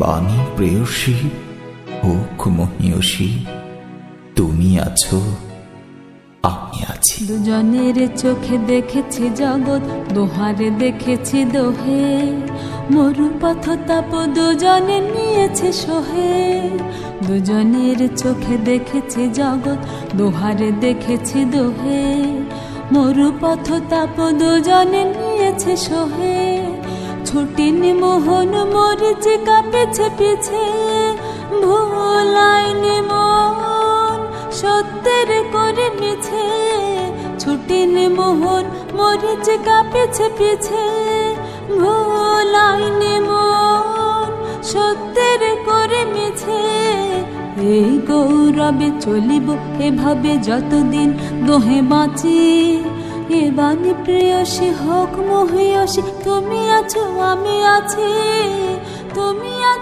বাণী প্রেয়সী হোক মহিয়সী, তুমি আছো আমি আছি। দুজনের চোখে দেখেছি জগৎ, দোহারে দেখেছি দোহে, মরু পথ তাপ দুজনে নিয়েছে সোহে। দুজনের চোখে দেখেছি জগৎ, দোহারে দেখেছি দোহে, মরু পথ তাপ দুজনে নিয়েছে সোহে। ছুটিনি মোহন মরিচিকা পিছে পিছে, ভোলাইনি মন সত্যের করে মিছে। ছুটিনি মোহন মরিচিকা পিছে পিছে, ভোলাইনি মন সত্যের করে মিছে। এই গৌরবে চলিব এভাবে যতদিন দোহে বাঁচি। এ বাণী প্রেয়সী হোক মহিয়সী, তুমি আছো আমি আছি, তুমি আছো।